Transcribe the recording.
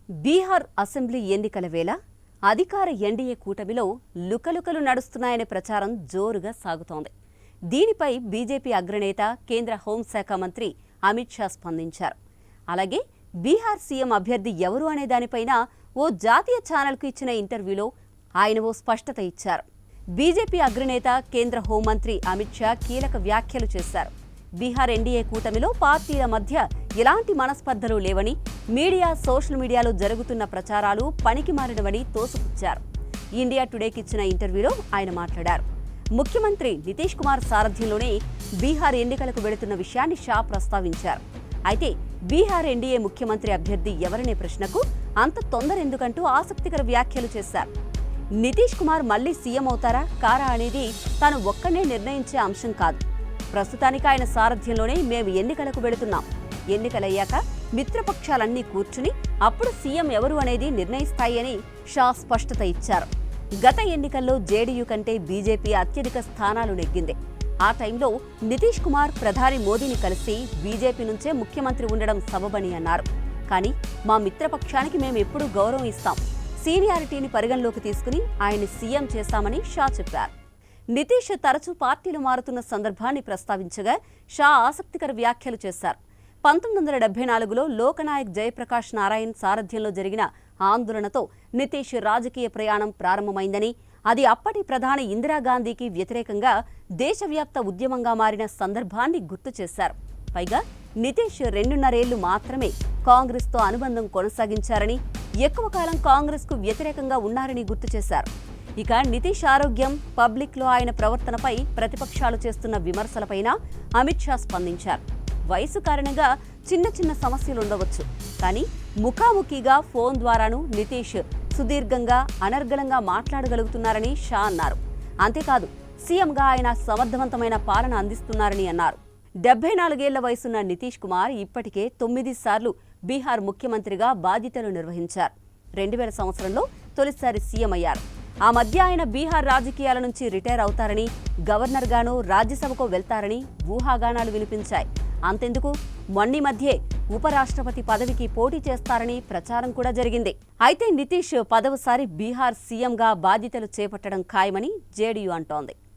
Bihar assembly ఎన్నికల వేళ అధికార ఎన్డీఏ కూటమిలో లుకలుకలు నడుస్తున్నాయనే ప్రచారం జోరుగా సాగుతోంది. దీనిపై బీజేపీ అగ్రనేత కేంద్ర హోంశాఖ మంత్రి అమిత్ షా స్పందించారు. అలాగే బీహార్ సీఎం అభ్యర్థి ఎవరు అనే దానిపైన ఓ జాతీయ ఛానల్కు ఇచ్చిన ఇంటర్వ్యూలో ఆయన ఓ స్పష్టత ఇచ్చారు. బీజేపీ అగ్రనేత కేంద్ర హోంమంత్రి అమిత్ షా కీలక వ్యాఖ్యలు చేశారు. బీహార్ ఎన్డీఏ కూటమిలో పార్టీల మధ్య ఎలాంటి మనస్పర్ధలు లేవని, మీడియా, సోషల్ మీడియాలో జరుగుతున్న ప్రచారాలు పనికిమాలినవని తోసిపుచ్చారు. ఇండియా టుడేకి ఇచ్చిన ఇంటర్వ్యూలో ఆయన మాట్లాడారు. ముఖ్యమంత్రి నితీష్ కుమార్ సారథ్యంలోనే బీహార్ ఎన్నికలకు వెళుతున్న విషయాన్ని షా ప్రస్తావించారు. అయితే బీహార్ ఎన్డీఏ ముఖ్యమంత్రి అభ్యర్థి ఎవరనే ప్రశ్నకు అంత తొందర ఎందుకంటూ ఆసక్తికర వ్యాఖ్యలు చేశారు. నితీష్ కుమార్ మళ్లీ సీఎం అవుతారా కారా అనేది తాను ఒక్కనే నిర్ణయించే అంశం కాదు. ప్రస్తుతానికి ఆయన సారథ్యంలోనే మేము ఎన్నికలకు వెళుతున్నాం. ఎన్నికలయ్యాక మిత్రపక్షాలన్నీ కూర్చుని అప్పుడు సీఎం ఎవరు అనేది నిర్ణయిస్తాయని షా స్పష్టత ఇచ్చారు. గత ఎన్నికల్లో జేడీయూ కంటే బీజేపీ అత్యధిక స్థానాలు నెగ్గింది. ఆ టైంలో నితీష్ కుమార్ ప్రధాని మోదీని కలిసి బీజేపీ నుంచే ముఖ్యమంత్రి ఉండడం సబబని అన్నారు. కానీ మా మిత్రపక్షానికి మేము ఎప్పుడూ గౌరవం ఇస్తాం, సీనియారిటీని పరిగణలోకి తీసుకుని ఆయన్ని సీఎం చేస్తామని షా చెప్పారు. నితీష్ తరచూ పార్టీలు మారుతున్న సందర్భాన్ని ప్రస్తావించగా షా ఆసక్తికర వ్యాఖ్యలు చేశారు. 1974లో లోకనాయక్ జయప్రకాష్ నారాయణ్ సారథ్యంలో జరిగిన ఆందోళనతో నితీష్ రాజకీయ ప్రయాణం ప్రారంభమైందని, అది అప్పటి ప్రధాని ఇందిరాగాంధీకి వ్యతిరేకంగా దేశవ్యాప్త ఉద్యమంగా మారిన సందర్భాన్ని గుర్తు చేశారు. పైగా నితీష్ 2.5 ఏళ్లు మాత్రమే కాంగ్రెస్తో అనుబంధం కొనసాగించారని, ఎక్కువ కాలం కాంగ్రెస్కు వ్యతిరేకంగా ఉన్నారని గుర్తు చేశారు. ఇక నితీష్ ఆరోగ్యం, పబ్లిక్లో ఆయన ప్రవర్తనపై ప్రతిపక్షాలు చేస్తున్న విమర్శలపైన అమిత్ షా స్పందించారు. వయసు కారణంగా చిన్న చిన్న సమస్యలు ఉండవచ్చు, కానీ ముఖాముఖిగా ఫోన్ ద్వారానూ నితీష్ సుదీర్ఘంగా, అనర్గళంగా మాట్లాడగలుగుతున్నారని షా అన్నారు. అంతేకాదు సీఎంగా ఆయన సమర్థవంతమైన పాలన అందిస్తున్నారని అన్నారు. 74 ఏళ్ల వయసున్న నితీష్ కుమార్ ఇప్పటికే 9 సార్లు బీహార్ ముఖ్యమంత్రిగా బాధ్యతలు నిర్వహించారు. 2000 సంవత్సరంలో తొలిసారి సీఎం అయ్యారు. ఆ మధ్య ఆయన బీహార్ రాజకీయాల నుంచి రిటైర్ అవుతారని, గవర్నర్గానో రాజ్యసభకో వెళ్తారని ఊహాగానాలు వినిపించాయి. అంతెందుకు, మొన్నీ మధ్యే ఉపరాష్ట్రపతి పదవికి పోటీ చేస్తారని ప్రచారం కూడా జరిగింది. అయితే నితీష్ 10వసారి బీహార్ సీఎంగా బాధ్యతలు చేపట్టడం ఖాయమని జేడీయూ అంటోంది.